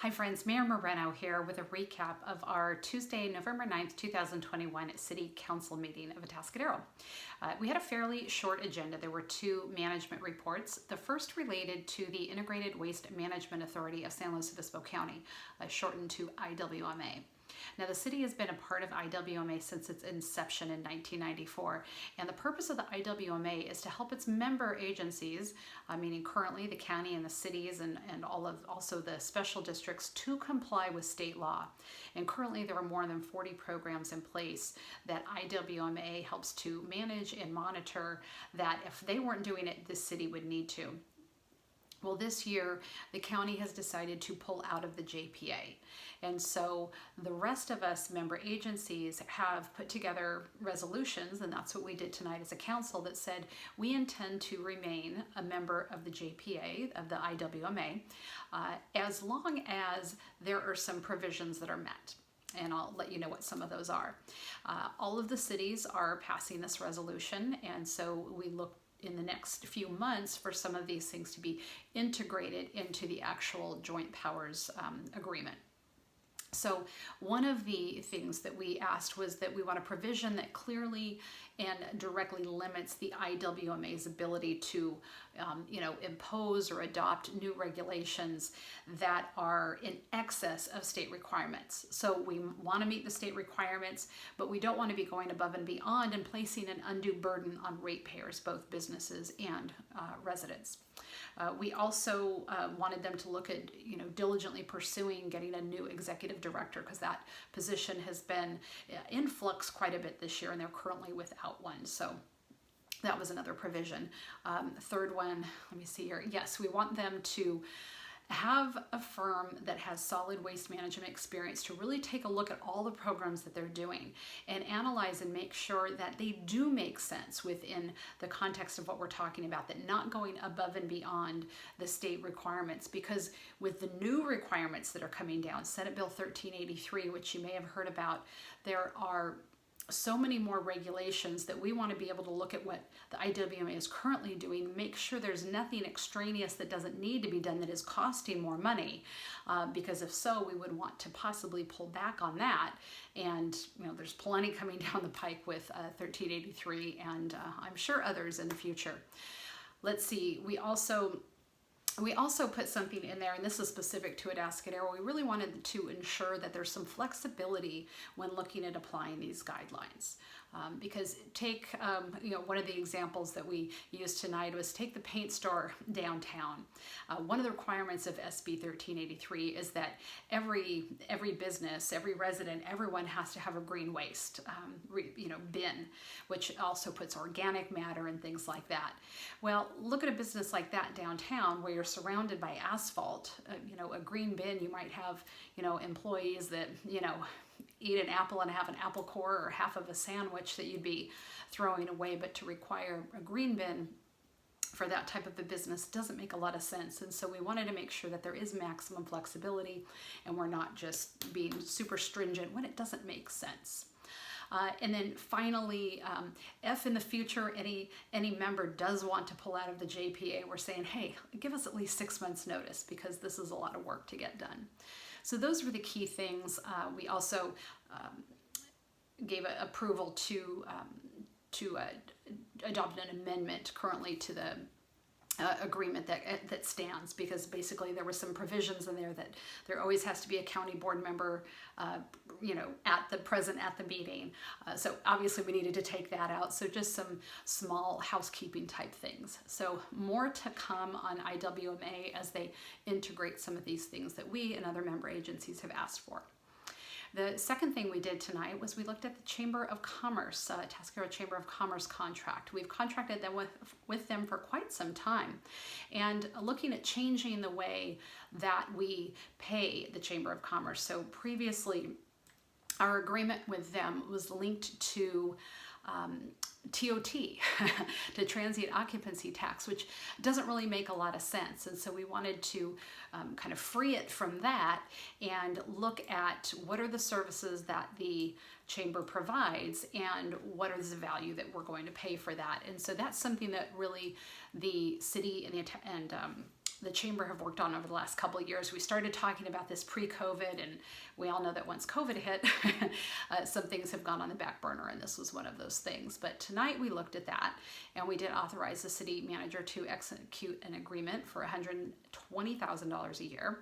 Hi friends, Mayor Moreno here with a recap of our Tuesday, November 9th, 2021 City Council meeting of Atascadero. We had a fairly short agenda. There were two management reports. The first related to the Integrated Waste Management Authority of San Luis Obispo County, shortened to IWMA. Now, the city has been a part of IWMA since its inception in 1994, and the purpose of the IWMA is to help its member agencies, meaning currently the county and the cities and also the special districts, to comply with state law. And currently there are more than 40 programs in place that IWMA helps to manage and monitor that if they weren't doing it, the city would need to. Well, this year, the county has decided to pull out of the JPA. And so the rest of us member agencies have put together resolutions, and that's what we did tonight as a council, that said we intend to remain a member of the JPA, of the IWMA, as long as there are some provisions that are met. And I'll let you know what some of those are. All of the cities are passing this resolution, and so we look in the next few months for some of these things to be integrated into the actual joint powers agreement. So one of the things that we asked was that we want a provision that clearly and directly limits the IWMA's ability to impose or adopt new regulations that are in excess of state requirements. So we want to meet the state requirements, but we don't want to be going above and beyond and placing an undue burden on ratepayers, both businesses and residents. We also wanted them to look at, diligently pursuing getting a new executive director, because that position has been in flux quite a bit this year, and they're currently without one. So that was another provision. Third one, let me see here. Yes, we want them to have a firm that has solid waste management experience to really take a look at all the programs that they're doing and analyze and make sure that they do make sense within the context of what we're talking about, that not going above and beyond the state requirements. Because with the new requirements that are coming down, Senate Bill 1383, which you may have heard about, there are so many more regulations that we want to be able to look at what the IWMA is currently doing, make sure there's nothing extraneous that doesn't need to be done that is costing more money, because if so, we would want to possibly pull back on that. And there's plenty coming down the pike with 1383 and I'm sure others in the future. Let's see, we also put something in there, and this is specific to Atascadero. We really wanted to ensure that there's some flexibility when looking at applying these guidelines. Because take, one of the examples that we used tonight was take the paint store downtown. One of the requirements of SB 1383 is that every business, every resident, everyone has to have a green waste, bin, which also puts organic matter and things like that. Well, look at a business like that downtown where you're surrounded by asphalt. A green bin, you might have, employees that, eat an apple and have an apple core or half of a sandwich that you'd be throwing away, but to require a green bin for that type of a business doesn't make a lot of sense. And so we wanted to make sure that there is maximum flexibility and we're not just being super stringent when it doesn't make sense. And then finally, if in the future any member does want to pull out of the JPA, we're saying, hey, give us at least 6 months notice, because this is a lot of work to get done. So those were the key things. We also gave approval to adopt an amendment currently to the agreement that stands, because basically there were some provisions in there that there always has to be a county board member at the meeting. So obviously we needed to take that out. So just some small housekeeping type things. So more to come on IWMA as they integrate some of these things that we and other member agencies have asked for. The second thing we did tonight was we looked at the Chamber of Commerce, Atascadero Chamber of Commerce contract. We've contracted them with them for quite some time, and looking at changing the way that we pay the Chamber of Commerce. So previously, our agreement with them was linked to TOT, to transient occupancy tax, which doesn't really make a lot of sense. And so we wanted to kind of free it from that and look at what are the services that the chamber provides and what is the value that we're going to pay for that. And so that's something that really the city and the Chamber have worked on over the last couple of years. We started talking about this pre-COVID, and we all know that once COVID hit, some things have gone on the back burner, and this was one of those things. But tonight we looked at that, and we did authorize the city manager to execute an agreement for $120,000 a year.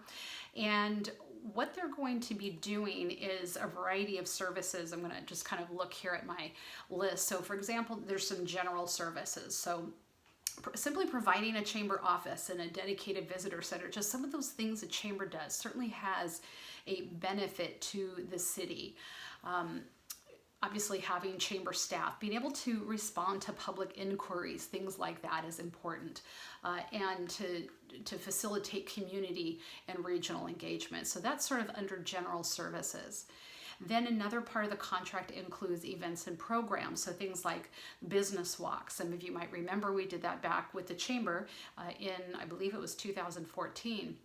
And what they're going to be doing is a variety of services. I'm going to just kind of look here at my list. So for example, there's some general services. So simply providing a chamber office and a dedicated visitor center, just some of those things the chamber does certainly has a benefit to the city. Obviously having chamber staff, being able to respond to public inquiries, things like that is important, and to facilitate community and regional engagement. So that's sort of under general services. Then another part of the contract includes events and programs, so things like business walks. Some of you might remember we did that back with the chamber in, I believe it was 2014.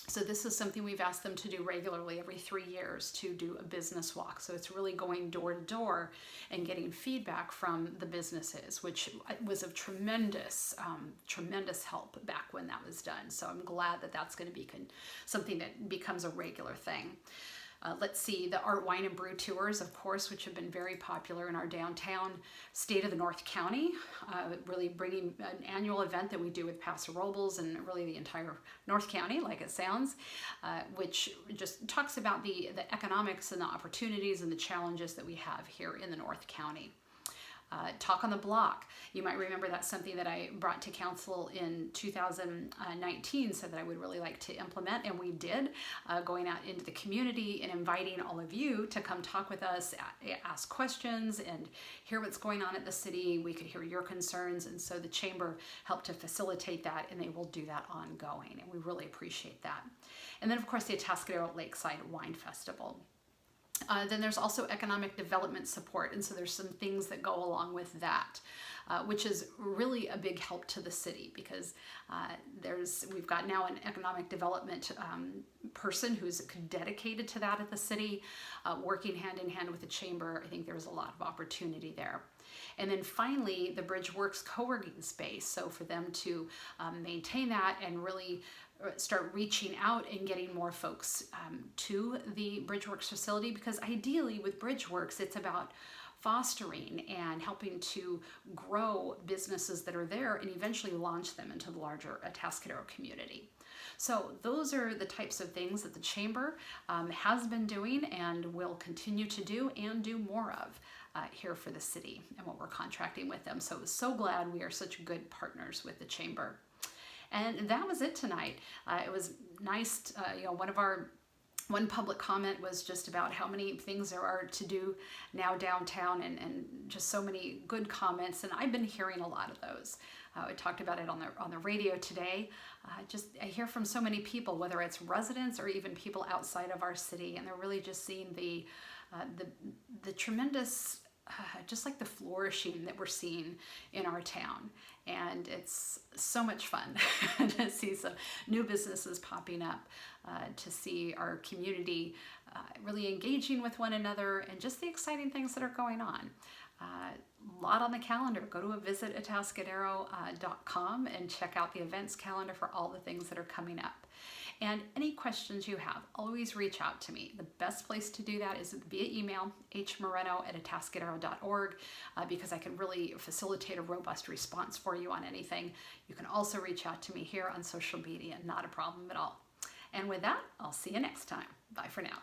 So this is something we've asked them to do regularly every 3 years, to do a business walk. So it's really going door to door and getting feedback from the businesses, which was of tremendous help back when that was done. So I'm glad that that's going to be something that becomes a regular thing. Let's see, the art, wine, and brew tours, of course, which have been very popular in our downtown state of the North County, really bringing an annual event that we do with Paso Robles and really the entire North County, like it sounds, which just talks about the economics and the opportunities and the challenges that we have here in the North County. Talk on the Block. You might remember that's something that I brought to council in 2019, so that I would really like to implement, and we did, going out into the community and inviting all of you to come talk with us, ask questions, and hear what's going on at the city. We could hear your concerns, and so the chamber helped to facilitate that, and they will do that ongoing, and we really appreciate that. And then of course the Atascadero Lakeside Wine Festival. Then there's also economic development support, and so there's some things that go along with that, which is really a big help to the city, because we've got now an economic development person who's dedicated to that at the city, working hand in hand with the chamber. I think there's a lot of opportunity there. And then finally, the Bridgeworks co-working space. So for them to maintain that and really start reaching out and getting more folks to the Bridgeworks facility, because ideally with Bridgeworks, it's about fostering and helping to grow businesses that are there and eventually launch them into the larger Atascadero community. So those are the types of things that the chamber has been doing and will continue to do and do more of here for the city and what we're contracting with them. So glad we are such good partners with the chamber. And that was it tonight. It was nice, one public comment was just about how many things there are to do now downtown, and just so many good comments, and I've been hearing a lot of those. I talked about it on the radio today. I hear from so many people, whether it's residents or even people outside of our city, and they're really just seeing the tremendous, just like the flourishing that we're seeing in our town. And it's so much fun to see some new businesses popping up, to see our community really engaging with one another, and just the exciting things that are going on. A lot on the calendar. Go to visit.atascadero.com and check out the events calendar for all the things that are coming up. And any questions you have, always reach out to me. The best place to do that is via email, hmoreno@atascadero.org, because I can really facilitate a robust response for you on anything. You can also reach out to me here on social media, not a problem at all. And with that, I'll see you next time. Bye for now.